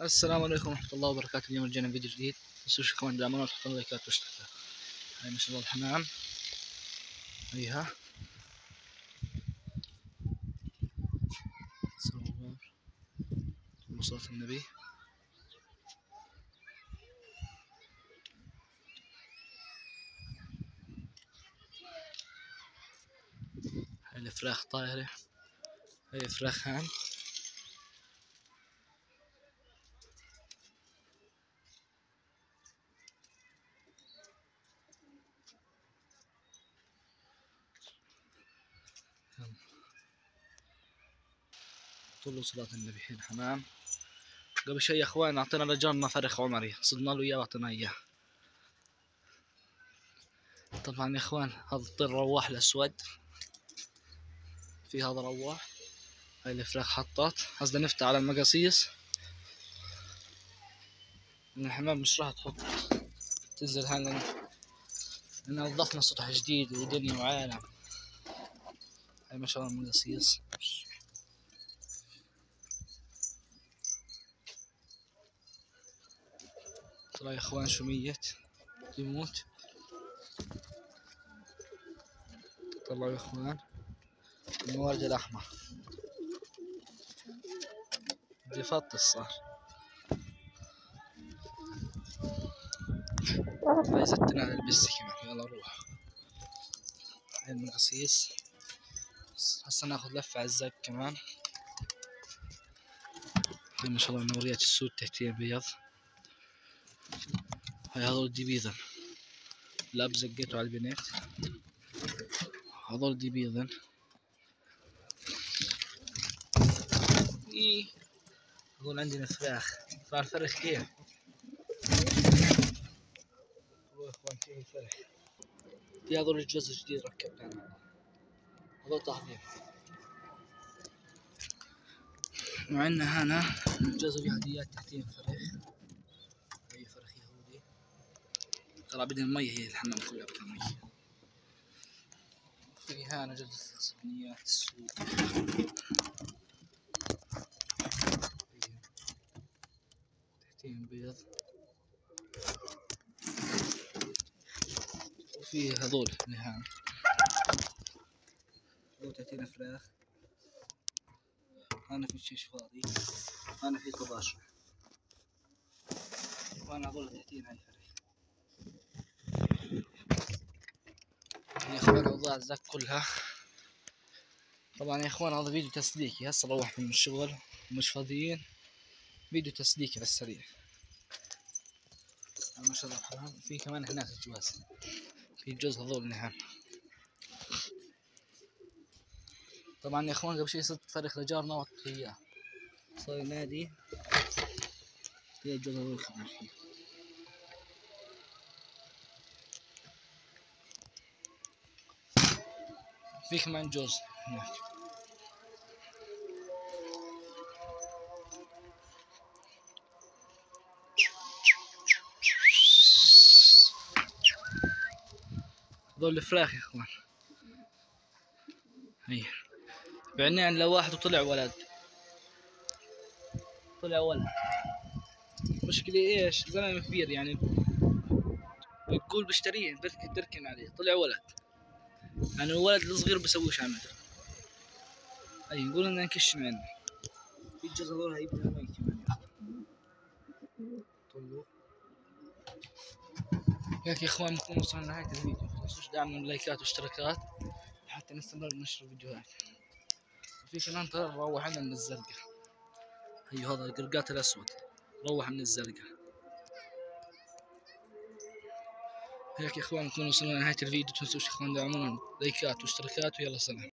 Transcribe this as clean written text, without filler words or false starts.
السلام عليكم ورحمة الله وبركاته. اليوم رجعنا فيديو جديد. متنسوش كمان دعمونا وتحطوا لايكات واشتراكات. هاي ما شاء الله الحمام، هيها صلاة النبي. هاي الفراخ طايرة، هاي فراخ هان. طلوا صلاة النبي. هاي الحمام. قبل شي يا اخوان اعطينا لجارنا فرخ عمري، صدنا له اياه واعطيناه اياه. طبعا يا اخوان هذا الطير رواح الاسود، في هذا رواح. هاي الفراخ حطت، قصدي نفتح على المقاصيص من الحمام، مش راح تحط تنزل هان لأن نظفنا سطح جديد ودنيا وعالم. هاي ما شاء الله المقاصيص. ترى يا اخوان شو ميت يموت. طلعوا يا اخوان الموارد الاحمر بدي فطس صار. هاي زتنا على البسة كمان. يلا روح. هاي المقاصيص. هسا ناخذ لفة على الزق كمان. هاي ما شاء الله نوريات السود تحتيها بيض. هاي هذول دي بيضن، لا بزقيته على البنات. هذول دي بيضن. ايه هذول عندنا فراخ. طلع الفرخ كيف؟ والله يا اخوان كيف الفرخ. في هذول الجوز الجديد ركبناه، هذول تحضير. وعندنا هنا الجوز اليهوديات تحتين فرخ. هي فرخ يهودي. طلع بدنا المي، هي الحمام كلها بدها مي. في هنا جوز الصينيات السود. تحتين بيض. وفي هذول نهان. هذول تحتين فراخ. هنا في شيش فاضي، هنا في طباشر، وانا هذول تحتين هاي فرخ. يا اخوان اوضاع الزك كلها. طبعا يا اخوان هذا فيديو تسليكي، هسه روح من الشغل ومش فاضيين، فيديو تسليكي بالسريع. ما شاء الله الحمام. في كمان هناك الجواز، في الجوز هذول نهان. طبعا يا اخوان قبل شي صرت فرخ لجارنا وعطيه اياه، صار ينادي. في الجوز هذول كمان. في كمان جوز هناك. هذول الفراخ يا اخوان. هي بعنان لواحد وطلع ولد، طلع ولد. مشكلة ايش؟ زلمة كبير يعني، بيقول بشتريه بركن عليه، طلع ولد. يعني الولد الصغير بسويش عمل. اي نقول انه نكش منه. في الجوز هذول هيبقى مي كمان. طلعوا هيك يا اخوان بكون وصلنا لنهاية الفيديو. متنسوش دعمنا بلايكات واشتراكات حتى نستمر بنشر الفيديوهات. وفي كمان طير روح عنا من الزرقاء. هي هذا القرقات الاسود روح من الزرقاء. هيك يا اخوان نكون وصلنا لنهاية الفيديو. متنسوش يا اخوان دعمونا بلايكات واشتراكات، ويلا سلام.